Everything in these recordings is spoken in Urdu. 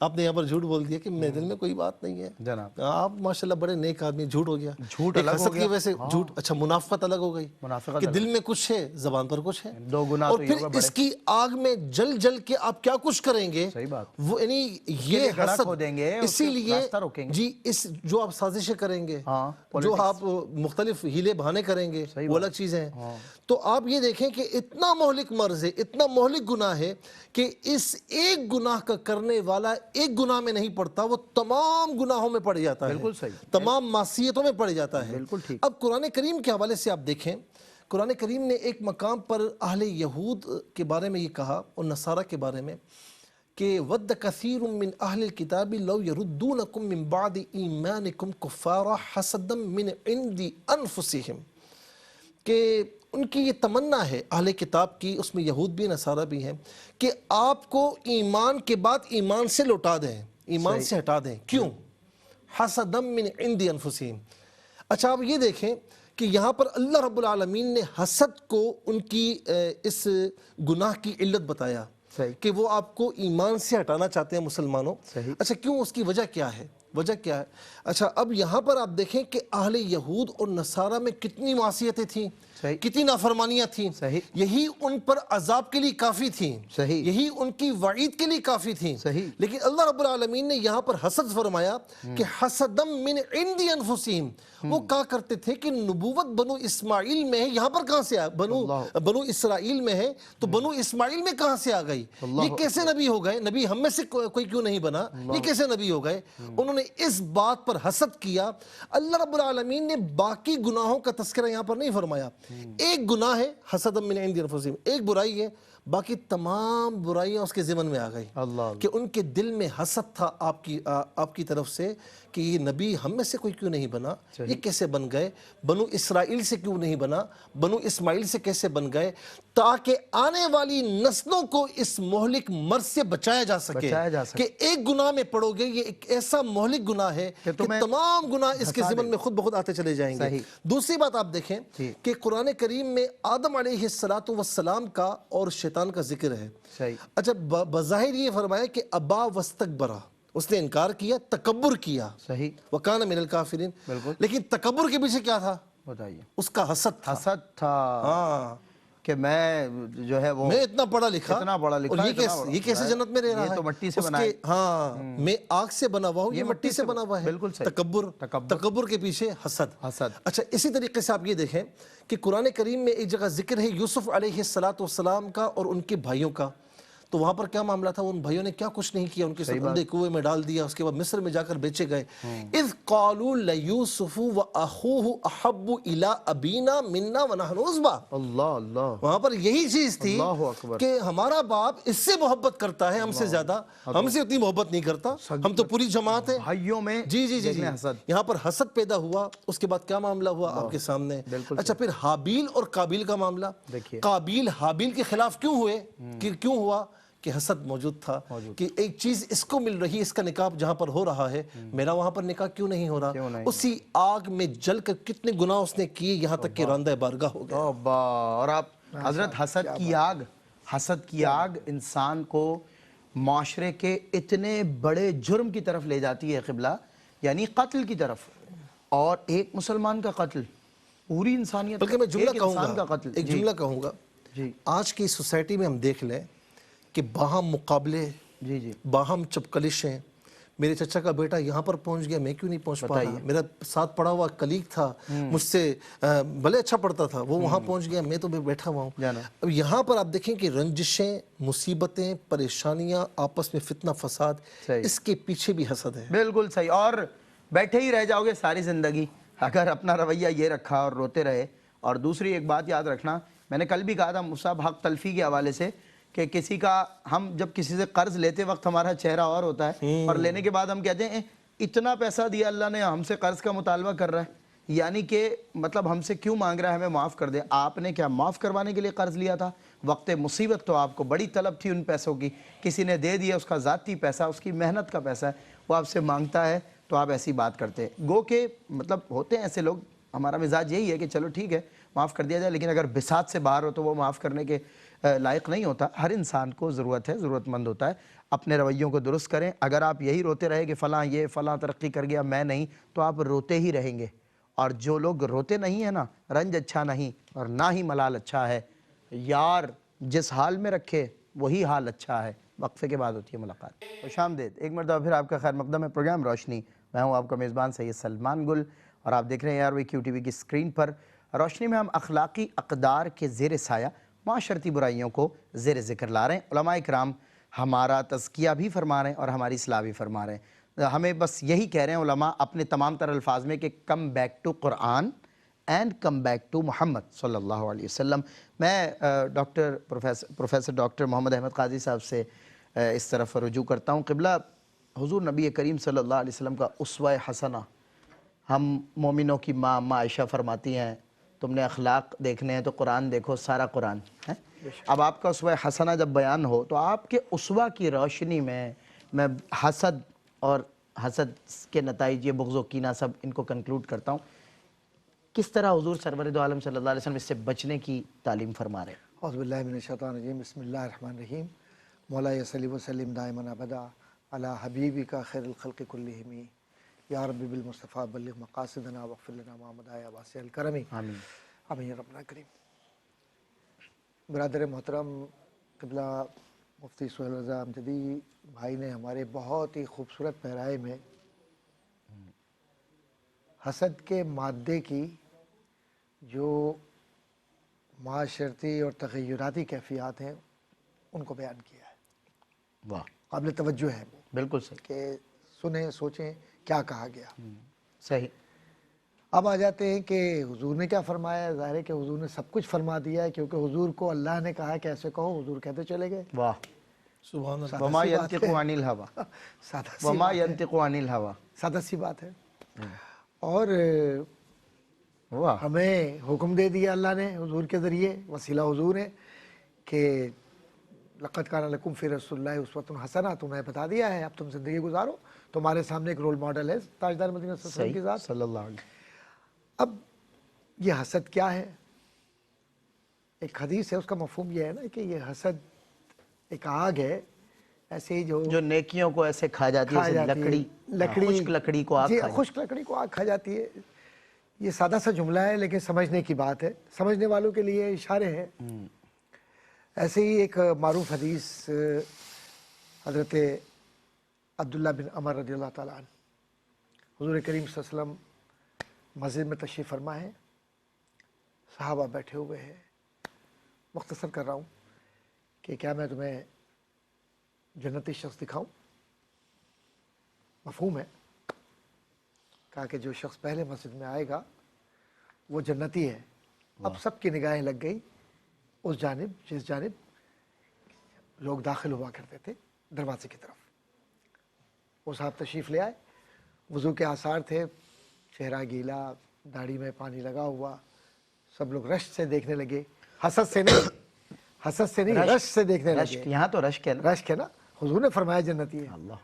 آپ نے یہاں پر جھوٹ بول دیا کہ میرے دل میں کوئی بات نہیں ہے جناب آپ ماشاءاللہ بڑے نیک آدمی، جھوٹ ہو گیا، جھوٹ ایک الگ ہو حسد کی گیا وجہ سے جھوٹ، اچھا منافقت الگ ہو گئی منافقت کہ دل میں کچھ ہے زبان پر کچھ ہے، دو گناہ اور تو یہ پھر ہوگا بڑے اس کی آگ میں جل جل کے آپ کیا کچھ کریں گے، صحیح بات وہ یعنی یہ لیے گڑھا حسد، کھو دیں گے اس اسی کے لیے راستہ روکیں گے جی اس جو آپ سازشیں کریں گے، ہاں جو politics آپ مختلف ہیلے بہانے کریں گے صحیح وہ بات الگ چیزیں ہیں، ہاں تو آپ یہ دیکھیں کہ اتنا مہلک مرض ہے، اتنا مہلک گناہ ہے کہ اس ایک گناہ کا کرنے والا ایک گناہ میں نہیں پڑتا، وہ تمام گناہوں میں پڑ جاتا ہے، بالکل صحیح تمام معصیتوں میں پڑ جاتا ہے۔ بالکل ٹھیک اب قرآن کریم کے حوالے سے آپ دیکھیں، قرآن کریم نے ایک مقام پر اہل یہود کے بارے میں یہ کہا اور نصارہ کے بارے میں کہ وَدَّ كَثِيرٌ مِّنْ أَهْلِ الْكِتَابِ لَوْ يَرُدُّونَكُم مِّن بَعْدِ إِيمَانِكُمْ كُفَّارًا حَسَدًا مِّنْ عِندِ أَنفُسِهِمْ، کہ ان کی یہ تمنا ہے اہل کتاب کی، اس میں یہود بھی نصارہ بھی ہیں، کہ آپ کو ایمان کے بعد ایمان سے لوٹا دیں، ایمان سے ہٹا دیں، کیوں؟ حَسَدًا مِّنْ عِندِ أَنفُسِهِمْ۔ اچھا آپ یہ دیکھیں کہ یہاں پر اللہ رب العالمین نے حسد کو ان کی اس گناہ کی علت بتایا صحیح کہ وہ آپ کو ایمان سے ہٹانا چاہتے ہیں مسلمانوں۔ صحیح اچھا کیوں، اس کی وجہ کیا ہے؟ وجہ کیا ہے؟ اچھا اب یہاں پر آپ دیکھیں کہ اہل یہود اور نصارہ میں کتنی معصیتیں تھیں، صحیح کتنی نافرمانیاں تھیں، صحیح یہی ان پر عذاب کے لیے کافی تھیں، صحیح یہی ان کی وعید کے لیے کافی تھیں، صحیح لیکن اللہ رب العالمین نے یہاں پر حسد فرمایا کہ حسدم من عند انفسہم، وہ کہا کرتے تھے کہ نبوت بنو اسماعیل میں ہے، یہاں پر کہاں سے آ بنو اسرائیل میں ہے تو بنو اسماعیل میں کہاں سے آ گئی، یہ کیسے نبی ہو گئے، نبی ہم میں سے کوئی کیوں نہیں بنا، یہ کیسے نبی ہو گئے، انہوں نے اس بات پر حسد کیا۔ اللہ رب العالمین نے باقی گناہوں کا تذکرہ یہاں پر نہیں فرمایا، ایک گناہ ہے حسد من عند انفسہم، ایک برائی ہے، باقی تمام برائیاں اس کے ضمن میں آ گئی اللہ کہ ان کے دل میں حسد تھا آپ کی طرف سے کہ یہ نبی ہم میں سے کوئی کیوں نہیں بنا، یہ کیسے بن گئے، بنو اسرائیل سے کیوں نہیں بنا، بنو اسماعیل سے کیسے بن گئے، تاکہ آنے والی نسلوں کو اس مہلک مرض سے بچایا جا سکے کہ ایک گناہ میں پڑو گے، یہ ایک ایسا مہلک گناہ ہے کہ تمام گناہ اس کے ضمن میں خود بخود آتے چلے جائیں گے۔ دوسری بات آپ دیکھیں کہ قرآن کریم میں آدم علیہ السلام کا اور شیطان کا ذکر ہے۔ اچھا بظاہر یہ فرمایا کہ ابا واستکبرا، اس نے انکار کیا، تکبر کیا، صحیح وکان من الکافرین، لیکن تکبر کے پیچھے کیا تھا؟ بتائیے اس کا حسد تھا، حسد تھا ہاں کہ میں جو ہے وہ میں اتنا پڑھا لکھا اور یہ کیسے جنت میں رہ رہا ہے، یہ تو مٹی سے اس بنا کے ہے، ہاں میں آگ سے بنا ہوا ہوں، یہ مٹی سے بنا ہوا ہے، بالکل صحیح تکبر کے پیچھے حسد۔ حسد اچھا اسی طریقے سے آپ یہ دیکھیں کہ قرآن کریم میں ایک جگہ ذکر ہے یوسف علیہ السلام کا اور ان کے بھائیوں کا، تو وہاں پر کیا معاملہ تھا، ان بھائیوں نے کیا کچھ نہیں کیا، ان کے ساتھ اندھے کنویں میں ڈال دیا، اس کے بعد مصر میں جا کر بیچے گئے۔ اذ قالوا لیوسف واخوہ احب الی ابینا منا ونحن عصبہ، اللہ وہاں پر یہی چیز تھی اللہ اکبر کہ ہمارا باپ اس سے محبت کرتا ہے ہم سے زیادہ، ہم سے اتنی محبت نہیں کرتا، ہم تو پوری جماعت ہے بھائیوں میں جی جی جی جی حسد، یہاں پر حسد پیدا ہوا۔ اس کے بعد کیا معاملہ ہوا آپ کے سامنے، اچھا پھر حابیل اور قابیل کا معاملہ، قابیل حابیل کے خلاف کیوں ہوئے، کیوں ہوا کہ حسد موجود تھا کہ ایک چیز اس کو مل رہی ہے، اس کا نکاح جہاں پر ہو رہا ہے میرا وہاں پر نکاح کیوں نہیں ہو رہا، اسی آگ میں جل کر کتنے گناہ اس نے کیے یہاں تک کہ راندہ بارگاہ ہو گیا۔ اور آپ حضرت حسد کی آگ انسان کو معاشرے کے اتنے بڑے جرم کی طرف لے جاتی ہے قبلہ، یعنی قتل کی طرف، اور ایک مسلمان کا قتل پوری انسانیت، بلکہ میں جملہ کہوں انسان گا، کا قتل، ایک جملہ کہوں گا، آج کی سوسائٹی میں ہم دیکھ لیں کہ باہم مقابلے، باہم چپکلشیں، میرے چچا کا بیٹا یہاں پر پہنچ گیا، میں کیوں نہیں پہنچ پا رہا، میرا ساتھ پڑھا ہوا کلیگ تھا مجھ سے بھلے اچھا پڑھتا تھا، وہ وہاں پہنچ گیا، میں تو بیٹھا ہوا ہوں۔ اب یہاں پر آپ دیکھیں کہ رنجشیں، مصیبتیں، پریشانیاں، آپس میں فتنہ فساد، اس کے پیچھے بھی حسد ہے۔ بالکل صحیح، اور بیٹھے ہی رہ جاؤ گے ساری زندگی اگر اپنا رویہ یہ رکھا اور روتے رہے۔ اور دوسری ایک بات یاد رکھنا، میں نے کل بھی کہا تھا مصعب حق تلفی کے حوالے سے کہ کسی کا، ہم جب کسی سے قرض لیتے وقت ہمارا چہرہ اور ہوتا ہے، اور لینے کے بعد ہم کہتے ہیں اتنا پیسہ دیا اللہ نے، ہم سے قرض کا مطالبہ کر رہا ہے، یعنی کہ مطلب ہم سے کیوں مانگ رہا ہے، ہمیں معاف کر دے۔ آپ نے کیا معاف کروانے کے لیے قرض لیا تھا؟ وقت مصیبت تو آپ کو بڑی طلب تھی ان پیسوں کی، کسی نے دے دیا، اس کا ذاتی پیسہ، اس کی محنت کا پیسہ ہے، وہ آپ سے مانگتا ہے تو آپ ایسی بات کرتے ہیں۔ گو کہ مطلب ہوتے ہیں ایسے لوگ، ہمارا مزاج یہی ہے کہ چلو ٹھیک ہے معاف کر دیا جائے، لیکن اگر بساط سے باہر ہو تو وہ معاف کرنے کے لائق نہیں ہوتا. ہر انسان کو ضرورت ہے، ضرورت مند ہوتا ہے. اپنے رویوں کو درست کریں. اگر آپ یہی روتے رہے کہ فلاں یہ فلاں ترقی کر گیا میں نہیں، تو آپ روتے ہی رہیں گے. اور جو لوگ روتے نہیں ہیں نا، رنج اچھا نہیں اور نہ ہی ملال اچھا ہے. یار جس حال میں رکھے وہی حال اچھا ہے. وقفے کے بعد ہوتی ہے ملاقات. خوش آمدید ایک مرتبہ پھر آپ کا خیر مقدم ہے پروگرام روشنی. میں ہوں آپ کا میزبان سید سلمان گل، اور آپ دیکھ رہے ہیں آر کیو ٹی وی کی اسکرین پر. روشنی میں ہم اخلاقی اقدار کے زیر سایہ معاشرتی برائیوں کو زیر ذکر لا رہے ہیں. علماء اکرام ہمارا تزکیہ بھی فرما رہے ہیں اور ہماری اصلاح بھی فرما رہے ہیں. ہمیں بس یہی کہہ رہے ہیں علماء اپنے تمام تر الفاظ میں کہ come back to Quran and come back to Muhammad صلی اللہ علیہ وسلم. میں پروفیسر ڈاکٹر محمد احمد قاضی صاحب سے اس طرف رجوع کرتا ہوں. قبلہ، حضور نبی کریم صلی اللہ علیہ وسلم کا اسوہ حسنہ، ہم مومنوں کی ماں عائشہ فرماتی ہیں تم نے اخلاق دیکھنے ہیں تو قرآن دیکھو، سارا قرآن ہے. اب آپ کا اسوہ حسنہ جب بیان ہو تو آپ کے اسوہ کی روشنی میں حسد اور حسد کے نتائج، یہ بغض و کینہ سب ان کو کنکلوڈ کرتا ہوں. کس طرح حضور سرور دو عالم صلی اللہ علیہ وسلم اس سے بچنے کی تعلیم فرما رہے ہیں؟ اعوذ باللہ من الشیطان الرجیم، بسم اللہ الرحمن الرحیم. مولا صلی وسلم دائما ابدا علی حبیبک خیر الخلق کلہم یا رب بالمصطفیٰ بلغ مقاصدنا واغفر لنا ما مضى یا واسع الکرم. آمین. آمین یا ربنا کریم. برادر محترم، قبلہ مفتی سہیل رضا امجدی بھائی نے ہمارے بہت ہی خوبصورت پیرائے میں حسد کے مادے کی جو معاشرتی اور تغیراتی کیفیات ہیں ان کو بیان کیا ہے. واہ، قابل توجہ ہے وہ بالکل صحیح. کہ سنیں سوچیں کیا کہا گیا. صحیح. اب آ جاتے ہیں کہ حضور نے کیا فرمایا. ظاہر ہے کہ حضور نے سب کچھ فرما دیا ہے، کیونکہ حضور کو اللہ نے کہا کہ ایسے کہو، حضور کہتے چلے گئے. واہ. سبحان اللہ. وما ينطق عن الهوى سادہ سی وما بات ہے. ينطق عن الهوى. سادہ سی بات ہے. اور واہ. ہمیں حکم دے دیا اللہ نے حضور کے ذریعے، وسیلہ حضور ہے، کہ لقد کان لکم فی رسول اللہ اسوۃ حسنہ. تمہیں بتا دیا ہے، اب تم زندگی گزارو. تمہارے سامنے ایک رول ماڈل ہے تاجدار مدینہ صلی اللہ علیہ وسلم کی ذات. صلی اللہ علیہ. اب یہ حسد کیا ہے؟ ایک حدیث ہے، اس کا مفہوم یہ ہے نا کہ یہ حسد ایک آگ ہے ایسے ہی جو نیکیوں کو ایسے کھا جاتی ہے، جیسے لکڑی، خشک لکڑی کو آگ جی کھا جاتی ہے. خشک لکڑی کو آگ کھا جاتی ہے. یہ سادہ سا جملہ ہے لیکن سمجھنے کی بات ہے، سمجھنے والوں کے لیے اشارے ہیں. ایسے ہی ایک معروف حدیث حضرت عبداللہ بن عمر رضی اللہ تعالیٰ عنہ، حضور کریم صلی اللہ علیہ وسلم مسجد میں تشریف فرما ہے، صحابہ بیٹھے ہوئے ہیں. مختصر کر رہا ہوں کہ کیا میں تمہیں جنتی شخص دکھاؤں؟ مفہوم ہے. کہا کہ جو شخص پہلے مسجد میں آئے گا وہ جنتی ہے. اب سب کی نگاہیں لگ گئی اس جانب جس جانب لوگ داخل ہوا کرتے تھے، دروازے کی طرف. وہ صاحب تشریف لے آئے، وضو کے آثار تھے، چہرہ گیلا، داڑھی میں پانی لگا ہوا. سب لوگ رشک سے دیکھنے لگے. حسد سے نہیں رشک سے دیکھنے لگے. یہاں تو رشک ہے نا. رشک ہے نا. حضور نے فرمایا جنتی ہے. اللہ.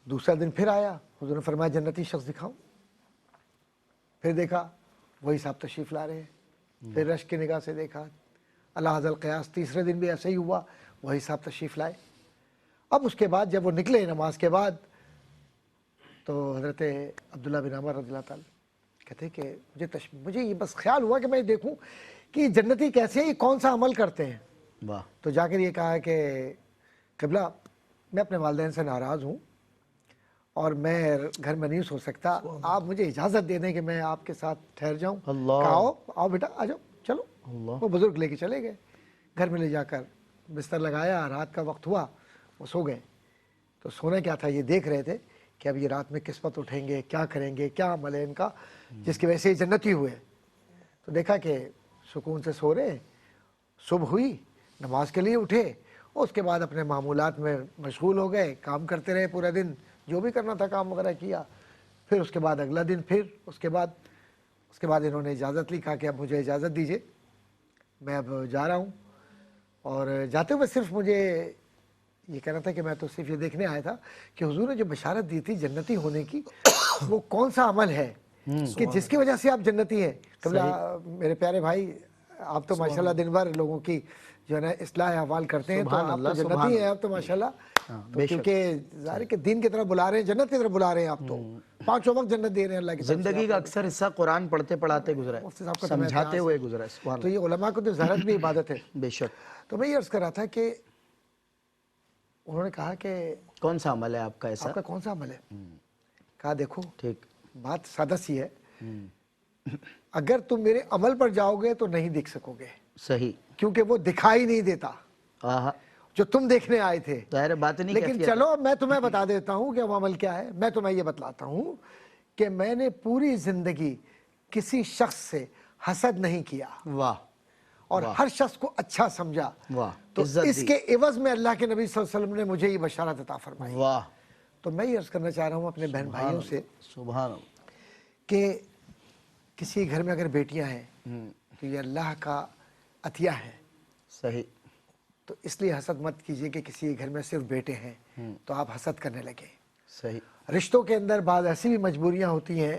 دوسرا دن پھر آیا، حضور نے فرمایا جنتی شخص دکھاؤں. پھر دیکھا وہی صاحب تشریف لا رہے ہیں. پھر رشک کی نگاہ سے دیکھا. اللہ حضل قیاس. تیسرے دن بھی ایسا ہی ہوا، وہی صاحب تشریف لائے. اب اس کے بعد جب وہ نکلے نماز کے بعد تو حضرت عبداللہ بن عمر رضی اللہ تعالیٰ کہتے کہ مجھے یہ بس خیال ہوا کہ میں دیکھوں کہ جنتی کیسے ہیں، کون سا عمل کرتے ہیں. واہ. تو جا کر یہ کہا کہ قبلہ میں اپنے والدین سے ناراض ہوں اور میں گھر میں نہیں سو سکتا، آپ مجھے اجازت دے دیں کہ میں آپ کے ساتھ ٹھہر جاؤں. اللہ. کہا آؤ بیٹا آ جاؤ چلو. اللہ. وہ بزرگ لے کے چلے گئے. گھر میں لے جا کر بستر لگایا. رات کا وقت ہوا، وہ سو گئے. تو سونا کیا تھا، یہ دیکھ رہے تھے کہ اب یہ رات میں قسمت اٹھیں گے، کیا کریں گے، کیا عمل ہے ان کا جس کی وجہ سے یہ جنتی ہوئے. تو دیکھا کہ سکون سے سو رہے. صبح ہوئی، نماز کے لیے اٹھے، اس کے بعد اپنے معمولات میں مشغول ہو گئے، کام کرتے رہے پورا دن، جو بھی کرنا تھا کام وغیرہ کیا. پھر اس کے بعد اگلا دن، پھر اس کے بعد انہوں نے اجازت لی. کہا کہ اب مجھے اجازت دیجیے، میں اب جا رہا ہوں. اور جاتے ہوئے صرف مجھے یہ کہنا تھا کہ میں تو صرف یہ دیکھنے آیا تھا کہ حضور نے جو بشارت دی تھی جنتی ہونے کی وہ کون سا عمل ہے کہ جس کی وجہ سے آپ جنتی ہیں. قبلہ میرے پیارے بھائی، آپ تو ماشاءاللہ دن بھر لوگوں کی جو ہے نا اصلاح احوال کرتے ہیں، تو آپ تو جنتی ہیں آپ تو ماشاءاللہ. تو کیونکہ ظاہر ہے کہ دین کی طرف بلا رہے ہیں، جنت کی طرف بلا رہے ہیں آپ تو. 5 وقت جنت دے رہے ہیں اللہ کی طرف سے. زندگی کا اکثر حصہ قرآن پڑھتے پڑھاتے گزرا مفتی ہے، صاحب کا تو سمجھاتے ہوئے گزرا ہے. سبحان تو یہ علماء کو تو زہرت بھی عبادت ہے. اللہ. بے شک. تو میں یہ عرض کر رہا تھا کہ انہوں نے کہا کہ کون سا عمل ہے آپ کا ایسا؟ آپ کا کون سا عمل ہے؟ کہا دیکھو ٹھیک. بات سادہ سی ہے، اگر تم میرے عمل پر جاؤ گے تو نہیں دیکھ سکو گے، صحیح. کیونکہ وہ دکھائی نہیں دیتا آہا. جو تم دیکھنے آئے تھے. ظاہر ہے باطنی لیکن کیفیت. چلو میں تمہیں بتا دیتا ہوں کہ وہ عمل کیا ہے. میں تمہیں یہ بتلاتا ہوں کہ میں نے پوری زندگی کسی شخص سے حسد نہیں کیا واہ اور ہر شخص کو اچھا سمجھا. واہ. تو عزت اس دی. کے عوض میں اللہ کے نبی صلی اللہ علیہ وسلم نے مجھے یہ بشارت عطا فرمائی. واہ. تو میں یہ عرض کرنا چاہ رہا ہوں اپنے بہن بھائیوں سے سبحان اللہ. کہ کسی گھر میں اگر بیٹیاں ہیں تو یہ اللہ کا عطیہ ہے. صحیح. تو اس لیے حسد مت کیجئے کہ کسی گھر میں صرف بیٹے ہیں تو آپ حسد کرنے لگے. صحیح. رشتوں کے اندر بعض ایسی بھی مجبوریاں ہوتی ہیں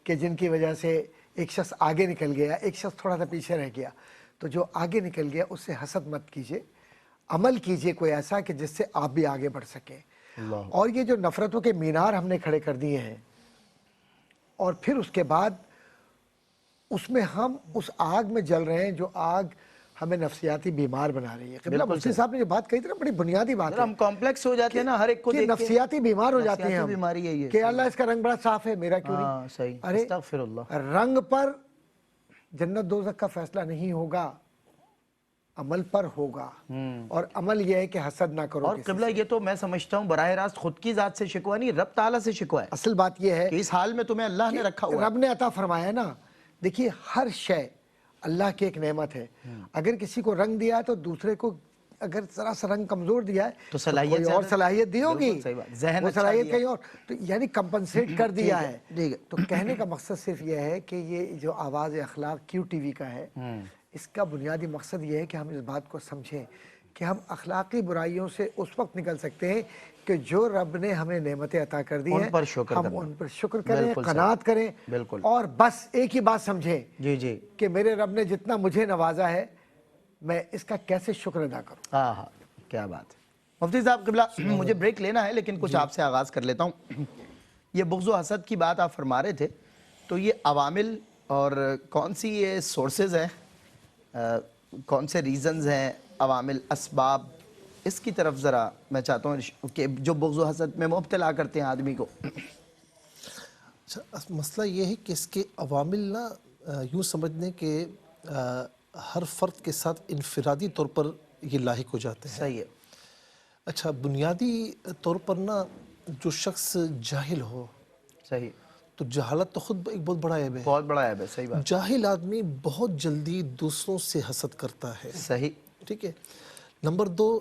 کہ جن کی وجہ سے ایک شخص آگے نکل گیا، ایک شخص تھوڑا سا پیچھے رہ گیا. تو جو آگے نکل گیا اس سے حسد مت کیجئے، عمل کیجئے کوئی ایسا کہ جس سے آپ بھی آگے بڑھ سکیں. اور یہ جو نفرتوں کے مینار ہم نے کھڑے کر دیے ہیں اور پھر اس کے بعد اس میں ہم اس آگ میں جل رہے ہیں جو آگ ہمیں نفسیاتی بیمار بنا رہی ہے. قبلہ مفتی صاحب نے جو بات کہی تھی نا، بڑی بنیادی بات ہے. ہم کمپلیکس ہو جاتے ہیں نا ہر ایک کو کہ دیکھ کے. نفسیاتی بیمار ہو جاتے ہیں ہم بیماری ہے یہ. کہ اللہ اس کا رنگ بڑا صاف ہے، میرا کیوں نہیں. ہاں صحیح. ارے استغفر اللہ. رنگ پر جنت دوزخ کا فیصلہ نہیں ہوگا، عمل پر ہوگا. اور عمل یہ ہے کہ حسد نہ کرو. اور قبلہ یہ تو میں سمجھتا ہوں براہ راست خود کی ذات سے شکوہ نہیں، رب تعالیٰ سے شکوہ ہے اصل بات یہ ہے کہ اس حال میں تمہیں اللہ نے رکھا ہوا ہے. رب نے عطا فرمایا نا. دیکھیے ہر شے اللہ کی ایک نعمت ہے. اگر کسی کو رنگ دیا ہے تو دوسرے کو اگر ذرا سا رنگ کمزور دیا ہے تو صلاحیت کوئی اور زیادہ- صلاحیت دی ہوگی. بالکل صحیح بات. ذہن وہ اچھا صلاحیت دیا. کہیں اور، تو یعنی کمپنسیٹ کر دیا ہے. ٹھیک ہے. تو کہنے کا مقصد صرف یہ ہے کہ یہ جو آواز اخلاق کیو ٹی وی کا ہے، اس کا بنیادی مقصد یہ ہے کہ ہم اس بات کو سمجھیں کہ ہم اخلاقی برائیوں سے اس وقت نکل سکتے ہیں کہ جو رب نے ہمیں نعمتیں عطا کر دی ہیں ان پر شکر ہم کرنا. ان پر شکر کریں، بالکل صحیح. قناعت کریں. بالکل. اور بس ایک ہی بات سمجھیں جی جی. کہ میرے رب نے جتنا مجھے نوازا ہے میں اس کا کیسے شکر ادا کروں. ہاں ہاں کیا بات ہے. مفتی صاحب قبلہ مجھے بریک لینا ہے لیکن کچھ آپ سے آغاز کر لیتا ہوں. یہ بغض و حسد کی بات آپ فرما رہے تھے، تو یہ عوامل اور کون سی یہ سورسز ہیں، کون سے ریزنز ہیں، عوامل، اسباب، اس کی طرف ذرا میں چاہتا ہوں کہ جو بغض و حسد میں مبتلا کرتے ہیں آدمی کو. اچھا، مسئلہ یہ ہے کہ اس کے عوامل نا یوں سمجھنے کہ ہر فرد کے ساتھ انفرادی طور پر یہ لاحق ہو جاتے ہیں. صحیح ہے. اچھا، بنیادی طور پر نا جو شخص جاہل ہو، صحیح. تو جہالت تو خود ایک بہت بڑا عیب ہے. بہت بڑا عیب ہے. صحیح بات. جاہل آدمی بہت جلدی دوسروں سے حسد کرتا ہے. صحیح. ٹھیک ہے. نمبر 2،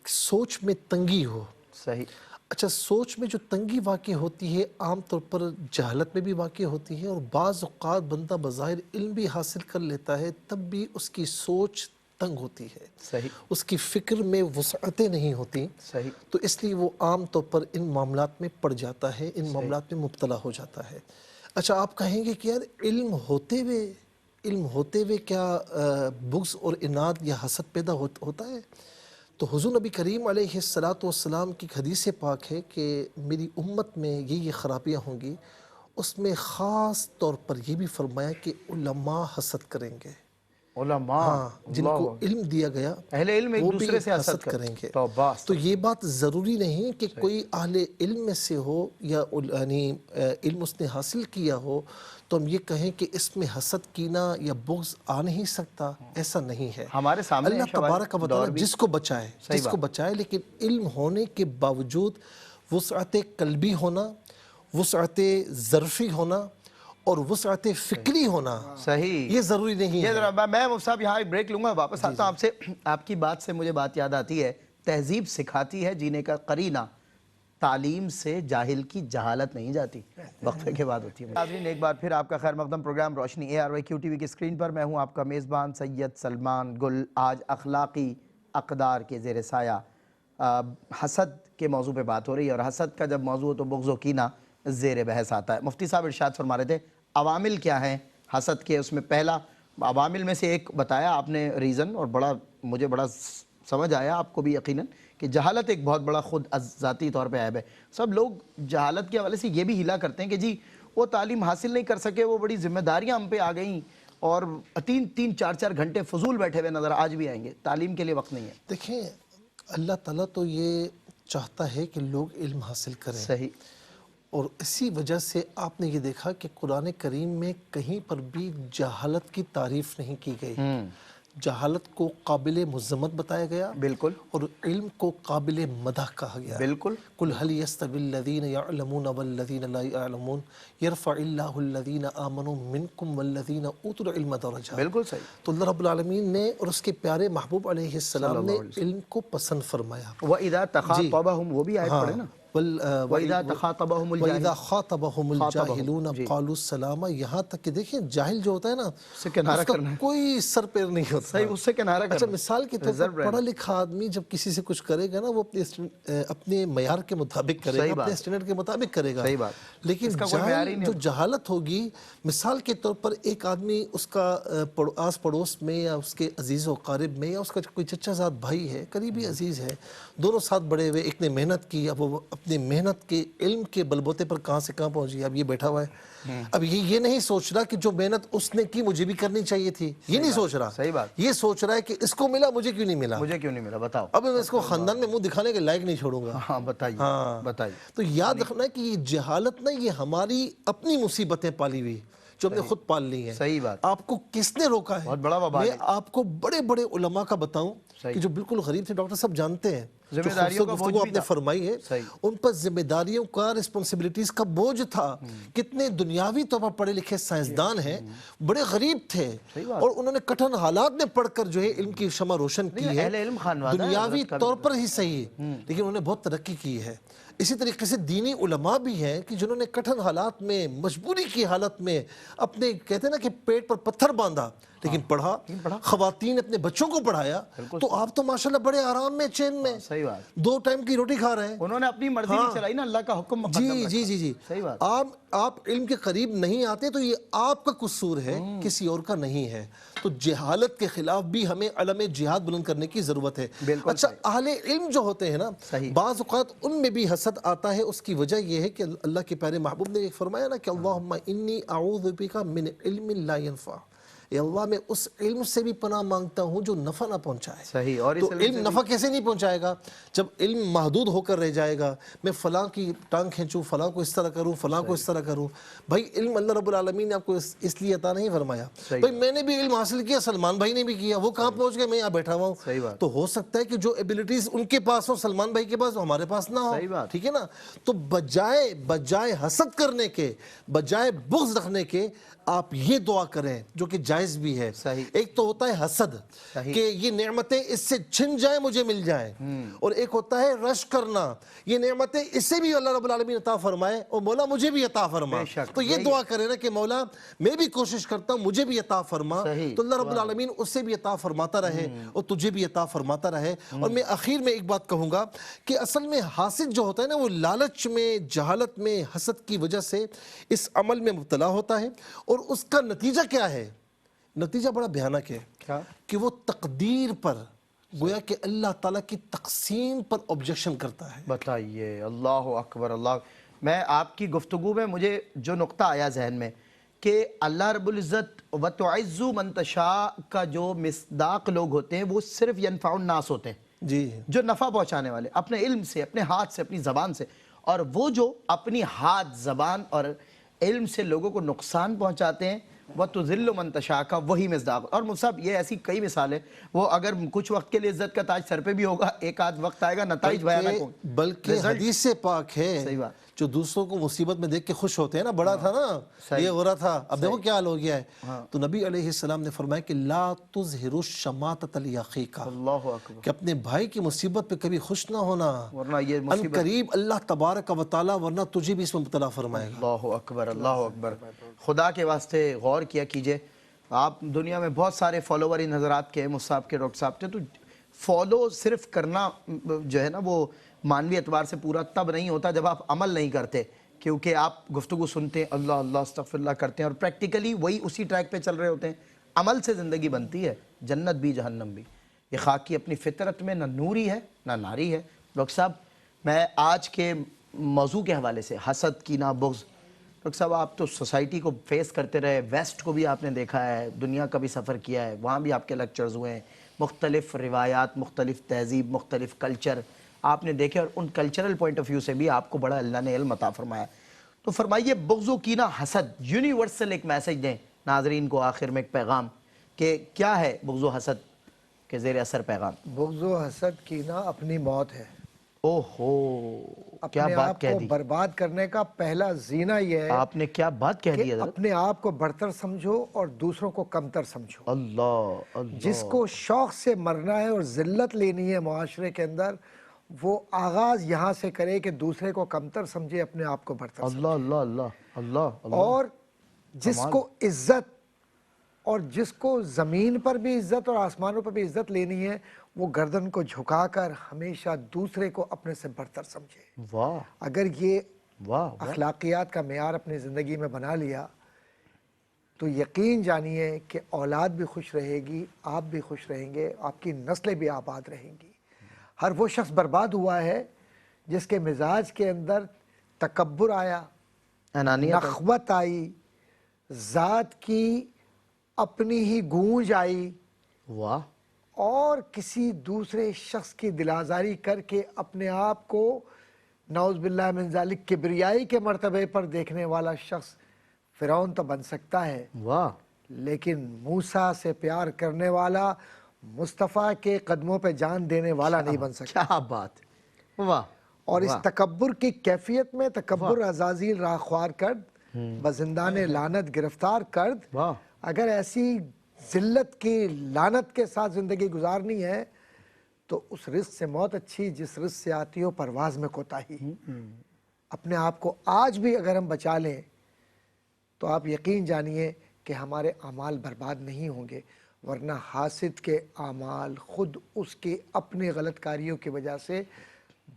سوچ میں تنگی ہو. صحیح. اچھا، سوچ میں جو تنگی واقع ہوتی ہے عام طور پر جہالت میں بھی واقع ہوتی ہے، اور بعض اوقات بندہ بظاہر علم بھی حاصل کر لیتا ہے تب بھی اس کی سوچ تنگ ہوتی ہے. صحیح. اس کی فکر میں وسعتیں نہیں ہوتی. صحیح. تو اس لیے وہ عام طور پر ان معاملات میں پڑ جاتا ہے، ان معاملات میں مبتلا ہو جاتا ہے. اچھا، آپ کہیں گے کہ یار علم ہوتے ہوئے کیا بغض اور عناد یا حسد پیدا ہوتا ہے؟ تو حضور نبی کریم علیہ السلام کی ایک حدیث پاک ہے کہ میری امت میں یہ خرابیاں ہوں گی. اس میں خاص طور پر یہ بھی فرمایا کہ علماء حسد کریں گے. علماء، ہاں، جن کو علم دیا گیا اہل علم ایک وہ دوسرے بھی سے حسد کریں گے. توبہ. تو یہ بات ضروری نہیں کہ کوئی اہل علم میں سے ہو یا یعنی علم اس نے حاصل کیا ہو تو ہم یہ کہیں کہ اس میں حسد کینہ یا بغض آ نہیں سکتا. ایسا نہیں ہے. ہمارے سامنے اللہ تبارک و تعالی جس کو بچائے، لیکن علم ہونے کے باوجود وسعت قلبی ہونا، وسعت ظرفی ہونا اور وسعت فکری ہونا صحیح، یہ ضروری نہیں ہے. میں مفتی صاحب یہاں ایک بریک لوں گا، واپس آتا ہوں آپ سے. آپ کی بات سے مجھے بات یاد آتی ہے، تہذیب سکھاتی ہے جینے کا قرینہ، تعلیم سے جاہل کی جہالت نہیں جاتی. وقفے کے بعد ہوتی ہے. ناظرین ایک بار پھر آپ کا خیر مقدم پروگرام روشنی ARY QTV کی اسکرین پر. میں ہوں آپ کا میزبان سید سلمان گل. آج اخلاقی اقدار کے زیر سایہ حسد کے موضوع پہ بات ہو رہی ہے، اور حسد کا جب موضوع ہو تو بغض و کینہ زیر بحث آتا ہے۔ مفتی صاحب ارشاد فرما رہے تھے عوامل کیا ہیں حسد کے، اس میں پہلا عوامل میں سے ایک بتایا آپ نے ریزن، اور مجھے بڑا سمجھ آیا، آپ کو بھی یقیناً، کہ جہالت ایک بہت بڑا خود ذاتی طور پہ عیب ہے۔ سب لوگ جہالت کے حوالے سے یہ بھی ہلا کرتے ہیں کہ جی وہ تعلیم حاصل نہیں کر سکے، وہ بڑی ذمہ داریاں ہم پہ آ گئیں، اور 3-4 گھنٹے فضول بیٹھے ہوئے نظر آج بھی آئیں گے، تعلیم کے لیے وقت نہیں ہے۔ دیکھیں اللہ تعالیٰ تو یہ چاہتا ہے کہ لوگ علم حاصل کریں، صحیح، اور اسی وجہ سے آپ نے یہ دیکھا کہ قرآن کریم میں کہیں پر بھی جہالت کی تعریف نہیں کی گئی۔ جہالت کو قابل مذمت بتایا گیا، بالکل، اور علم کو قابل مدح کہا گیا۔ بالکل، قل هل يستوي الذين يعلمون والذين لا يعلمون يرفع الله الذين آمنوا منكم والذين اوتوا العلم درجات۔ بالکل صحیح۔ تو اللہ رب العالمین نے اور اس کے پیارے محبوب علیہ السلام نے علم کو پسند فرمایا۔ وَإِذَا تَخَاطَبَهُمْ، وہ بھی آیت پڑھے نا، وَإِذَا تَخَاطَبَهُمُ وَإِذَا الْجَاهِلُونَ، خَاطَبَهُمُ الْجَاهِلُونَ قَالُوا السَّلَامَ، یہاں تک کہ دیکھیں جاہل جو ہوتا ہے نا سے کنارہ اس کا کرنا ہے، کوئی سر پیر نہیں ہوتا۔ صحیح، اس سے کنارہ اچھا کرنا ہے۔ مثال کے طور پر پڑھا لکھا آدمی جب کسی سے کچھ کرے گا نا وہ اپنے معیار کے مطابق کرے گا، اپنے اسٹینڈرڈ کے مطابق کرے گا۔ صحیح بات، لیکن جو جہالت ہوگی، مثال کے طور پر ایک آدمی اس کا آس پڑوس میں یا اس کے عزیز و قارب میں یا اس کا کوئی چچا زاد بھائی ہے، قریبی عزیز ہے، دونوں ساتھ بڑے ہوئے، ایک نے محنت کی، اب وہ اپنے محنت کے علم کے بلبوتے پر کہاں سے کہاں پہنچ گیا، اب یہ بیٹھا ہوا ہے، اب یہ نہیں سوچ رہا کہ جو محنت اس نے کی مجھے بھی کرنی چاہیے تھی، یہ نہیں سوچ رہا، صحیح بات، یہ سوچ رہا ہے کہ اس کو ملا مجھے کیوں نہیں ملا، مجھے کیوں نہیں ملا، بتاؤ، اب میں اس کو خاندان میں منہ دکھانے کے لائق نہیں چھوڑوں گا۔ ہاں بتائیے، بتائیے۔ تو یاد رکھنا ہے کہ یہ جہالت نا یہ ہماری اپنی مصیبتیں پالی ہوئی جو ہم نے خود پال لی ہیں۔ صحیح بات، آپ کو کس نے روکا ہے؟ بہت بڑا وبال میں آپ کو بڑے بڑے علماء کا بتاؤں کہ جو بالکل غریب تھے، ڈاکٹر صاحب جانتے ہیں، جو ذمہ داریوں کا گفتگو بوجھ آپ بھی نے تھا، فرمائی ہے، ان پر ذمہ داریوں کا، رسپانسبلٹیز کا بوجھ تھا۔ کتنے دنیاوی طور پر پڑھے لکھے سائنسدان ہیں، بڑے غریب تھے، اور انہوں نے کٹھن حالات میں پڑھ کر جو ہے علم کی شمع روشن کی ہے، اہل علم خانوادہ ہے، دنیاوی طور پر ہی صحیح، لیکن انہوں نے بہت ترقی کی ہے۔ اسی طریقے سے دینی علماء بھی ہیں کہ جنہوں نے کٹھن حالات میں، مجبوری کی حالت میں اپنے کہتے ہیں نا کہ پیٹ پر پتھر باندھا لیکن پڑھا، خواتین اپنے بچوں کو پڑھایا، تو آپ تو ماشاءاللہ بڑے آرام میں، چین میں، صحیح بات، 2 ٹائم کی روٹی کھا رہے ہیں۔ انہوں نے اپنی مرضی نہیں چلائی نا، اللہ کا حکم مقدم رکھا۔ جی صحیح بات، آپ علم کے قریب نہیں آتے تو یہ آپ کا قصور ہے، کسی اور کا نہیں ہے۔ تو جہالت کے خلاف بھی ہمیں علم جہاد بلند کرنے کی ضرورت ہے۔ اچھا اہل علم جو ہوتے ہیں نا، بعض اوقات ان میں بھی حسد آتا ہے، اس کی وجہ یہ ہے کہ اللہ کے پیارے محبوب نے فرمایا نا کہ اللہم انی اعوذ بک من علم لا ینفع، اے اللہ میں اس علم سے بھی پناہ مانگتا ہوں جو نفع نہ پہنچائے۔ صحیح، اور تو علم نفع کیسے نہیں پہنچائے گا جب علم محدود ہو کر رہ جائے گا، میں فلاں کی ٹانگ کھینچوں، فلاں کو اس طرح کروں، فلاں کو اس طرح کروں۔ بھائی علم اللہ رب العالمین نے آپ کو اس لیے عطا نہیں فرمایا۔ بھائی میں نے بھی علم حاصل کیا، سلمان بھائی نے بھی کیا، وہ کہاں پہنچ گئے، میں یہاں بیٹھا ہوا ہوں۔ تو ہو سکتا ہے کہ جو ایبلٹیز ان کے پاس ہوں سلمان بھائی کے پاس، ہمارے پاس نہ ہو، ٹھیک ہے نا۔ تو بجائے حسد کرنے کے، بجائے بغض رکھنے کے، آپ یہ دعا کریں جو کہ جائز بھی ہے۔ ایک تو ہوتا ہے حسد کہ یہ نعمتیں اس سے چھن جائیں مجھے مل جائیں، اور ایک ہوتا ہے رش کرنا، یہ نعمتیں اس سے بھی اللہ رب العالمین عطا فرمائے اور مولا مجھے بھی عطا فرما۔ تو یہ دعا کریں نا کہ مولا میں بھی کوشش کرتا ہوں مجھے بھی عطا فرما، تو اللہ رب العالمین اس سے بھی عطا فرماتا رہے اور تجھے بھی عطا فرماتا رہے۔ اور میں آخر میں ایک بات کہوں گا کہ اصل میں حاسد جو ہوتا ہے نا وہ لالچ میں، جہالت میں، حسد کی وجہ سے اس عمل میں مبتلا ہوتا ہے، اور اس کا نتیجہ کیا ہے؟ نتیجہ بڑا بھیانک ہے کہ وہ تقدیر پر، گویا کہ اللہ تعالیٰ کی تقسیم پر آبجیکشن کرتا ہے۔ بتائیے، اللہ اکبر، اللہ، میں آپ کی گفتگو میں مجھے جو نقطہ آیا ذہن میں کہ اللہ رب العزت وَتُعِزُّ مَن تَشَاءُ کا جو مصداق لوگ ہوتے ہیں وہ صرف ينفع الناس ہوتے ہیں، جی، جو نفع پہنچانے والے، اپنے علم سے، اپنے ہاتھ سے، اپنی زبان سے، اور وہ جو اپنی ہاتھ، زبان اور علم سے لوگوں کو نقصان پہنچاتے ہیں، وَتُذِلُّ مَن تَشَاءُ کا وہی مصداق۔ اور مصعب یہ ایسی کئی مثالیں، وہ اگر کچھ وقت کے لیے عزت کا تاج سر پہ بھی ہوگا، ایک آدھ وقت آئے گا نتائج بھیانک ہوں۔ بلکہ حدیث پاک ہے جو دوسروں کو مصیبت میں دیکھ کے خوش ہوتے ہیں نا، بڑا تھا نا، یہ ہو رہا تھا، اب دیکھو کیا حال ہو گیا ہے۔ تو نبی علیہ السلام نے فرمایا کہ لا تظہروا الشماتۃ لأخیک، اللہ اکبر، کہ اپنے بھائی کی مصیبت پہ کبھی خوش نہ ہونا، ورنہ یہ ان مصیبت، قریب اللہ تبارک و تعالیٰ ورنہ تجھے بھی اس میں مبتلا فرمائے گا۔ اللہ اکبر، اللہ اکبر۔ خدا کے واسطے غور کیا کیجئے، آپ دنیا میں بہت سارے فالوور ان حضرات کے، مصعب کے، ڈاکٹر صاحب کے، تو فالو صرف کرنا جو ہے نا وہ مانوی اعتبار سے پورا تب نہیں ہوتا جب آپ عمل نہیں کرتے، کیونکہ آپ گفتگو سنتے ہیں اللہ اللہ استغفر اللہ کرتے ہیں اور پریکٹیکلی وہی اسی ٹریک پہ چل رہے ہوتے ہیں. عمل سے زندگی بنتی ہے، جنت بھی جہنم بھی. یہ خاکی اپنی فطرت میں نہ نوری ہے نہ ناری ہے. ڈاکٹر صاحب میں آج کے موضوع کے حوالے سے حسد کینہ بغض، ڈاکٹر صاحب آپ تو سوسائٹی کو فیس کرتے رہے، ویسٹ کو بھی آپ نے دیکھا ہے، دنیا کا بھی سفر کیا ہے، وہاں بھی آپ کے لیکچرز ہوئے ہیں، مختلف روایات، مختلف تہذیب، مختلف کلچر آپ نے دیکھے اور ان کلچرل پوائنٹ آف ویو سے بھی آپ کو بڑا اللہ نے علم عطا فرمایا. تو فرمائیے بغض و کینہ حسد یونیورسل ایک میسج دیں ناظرین کو آخر میں ایک پیغام کہ کیا ہے بغض و حسد کے زیر اثر پیغام. بغض و حسد کینہ اپنی موت ہے. اوہ ہو کیا اپنے بات آپ کہہ کو دی برباد کرنے کا پہلا زینہ یہ ہے آپ نے، کیا بات کہہ کہ دی حضرت. اپنے آپ کو برتر سمجھو اور دوسروں کو کمتر سمجھو. اللہ اللہ جس کو شوق سے مرنا ہے اور ذلت لینی ہے معاشرے کے اندر، وہ آغاز یہاں سے کرے کہ دوسرے کو کمتر سمجھے، اپنے آپ کو برتر سمجھے. اللہ اللہ اللہ اللہ اللہ. اور جس کو عزت اور جس کو زمین پر بھی عزت اور آسمانوں پر بھی عزت لینی ہے، وہ گردن کو جھکا کر ہمیشہ دوسرے کو اپنے سے برتر سمجھے. واہ اگر یہ واہ واہ. اخلاقیات کا معیار اپنی زندگی میں بنا لیا تو یقین جانیے کہ اولاد بھی خوش رہے گی، آپ بھی خوش رہیں گے، آپ کی نسلیں بھی آباد رہیں گی. ہر وہ شخص برباد ہوا ہے جس کے مزاج کے اندر تکبر آیا، انانیت نخوت آئی، ذات کی اپنی ہی گونج آئی واہ اور کسی دوسرے شخص کی دل آزاری کر کے اپنے آپ کو نعوذ باللہ من ذالک کبریائی کے مرتبے پر دیکھنے والا شخص فرعون تو بن سکتا ہے، واہ. لیکن موسیٰ سے پیار کرنے والا، مصطفیٰ کے قدموں پہ جان دینے والا نہیں بن سکتا. کیا بات. واہ. اور اس تکبر کی کیفیت میں تکبر عزازیل راہ خوار کرد، بزندان لعنت گرفتار کرد. واہ. اگر ایسی ذلت کی لعنت کے ساتھ زندگی گزارنی ہے تو اس رزق سے موت اچھی جس رزق سے آتی ہو پرواز میں کوتاہی. اپنے آپ کو آج بھی اگر ہم بچا لیں تو آپ یقین جانیے کہ ہمارے اعمال برباد نہیں ہوں گے، ورنہ حاسد کے اعمال خود اس کے اپنے غلط کاریوں کی وجہ سے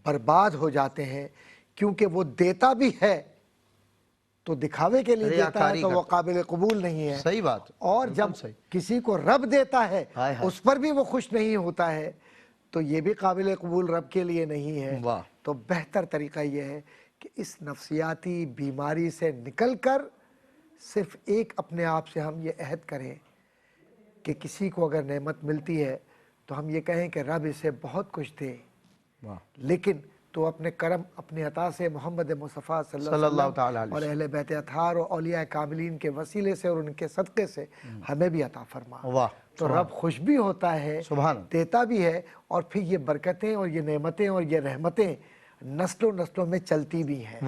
برباد ہو جاتے ہیں. کیونکہ وہ دیتا بھی ہے تو دکھاوے کے لیے دیتا ہے تو وہ قابل قبول نہیں ہے. صحیح بات. اور جب کسی کو رب دیتا ہے اس پر بھی وہ خوش نہیں ہوتا ہے تو یہ بھی قابل قبول رب کے لیے نہیں ہے. واہ. تو بہتر طریقہ یہ ہے کہ اس نفسیاتی بیماری سے نکل کر صرف ایک اپنے آپ سے ہم یہ عہد کریں کہ کسی کو اگر نعمت ملتی ہے تو ہم یہ کہیں کہ رب اسے بہت کچھ دے، لیکن تو اپنے کرم اپنی عطا سے محمد مصطفیٰ صلی اللہ علیہ وسلم اور اہل بیت اطہار اور اولیاء کاملین کے وسیلے سے اور ان کے صدقے سے ہمیں بھی عطا فرما. واہ. تو رب خوش بھی ہوتا ہے، دیتا بھی ہے، اور پھر یہ برکتیں اور یہ نعمتیں اور یہ رحمتیں نسلوں نسلوں میں چلتی بھی ہیں.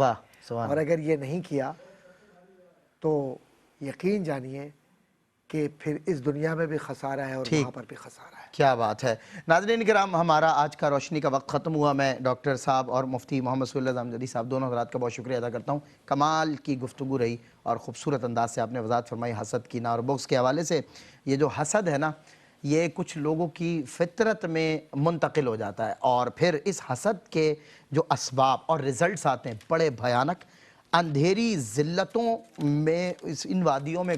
اور اگر یہ نہیں کیا تو یقین جانیے کہ پھر اس دنیا میں بھی خسارہ ہے اور وہاں پر بھی خسارہ ہے. کیا بات ہے. ناظرین کرام ہمارا آج کا روشنی کا وقت ختم ہوا. میں ڈاکٹر صاحب اور مفتی محمد صلی اللہ زامزدی صاحب دونوں حضرات کا بہت شکریہ ادا کرتا ہوں. کمال کی گفتگو رہی اور خوبصورت انداز سے آپ نے وضاحت فرمائی حسد کینہ اور بغض کے حوالے سے. یہ جو حسد ہے نا، یہ کچھ لوگوں کی فطرت میں منتقل ہو جاتا ہے اور پھر اس حسد کے جو اسباب اور رزلٹس آتے ہیں بڑے بھیانک. اندھیری ذلتوں میں ان وادیوں میں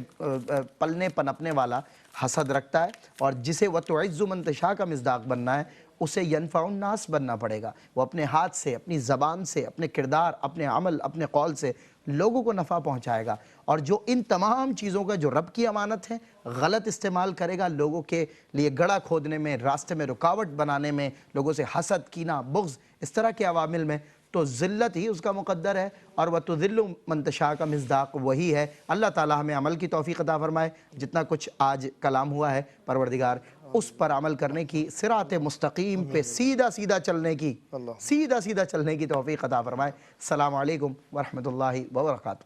پلنے پنپنے والا حسد رکھتا ہے، اور جسے وَتُعِزُّ مَن تَشَاءُ کا مصداق بننا ہے اسے يَنفَعُ النَّاسَ بننا پڑے گا. وہ اپنے ہاتھ سے، اپنی زبان سے، اپنے کردار، اپنے عمل، اپنے قول سے لوگوں کو نفع پہنچائے گا. اور جو ان تمام چیزوں کا جو رب کی امانت ہے غلط استعمال کرے گا، لوگوں کے لیے گڑھا کھودنے میں، راستے میں رکاوٹ بنانے میں، لوگوں سے حسد کینہ بغض اس طرح کے عوامل میں، تو ذلت ہی اس کا مقدر ہے. اور وَتُذِلُّ مَن تَشَاءُ کا مصداق وہی ہے. اللہ تعالی ہمیں عمل کی توفیق عطا فرمائے. جتنا کچھ آج کلام ہوا ہے پروردگار اس پر عمل کرنے کی، صراط مستقیم پہ سیدھا سیدھا چلنے کی توفیق عطا فرمائے. السلام علیکم ورحمۃ اللہ وبرکاتہ.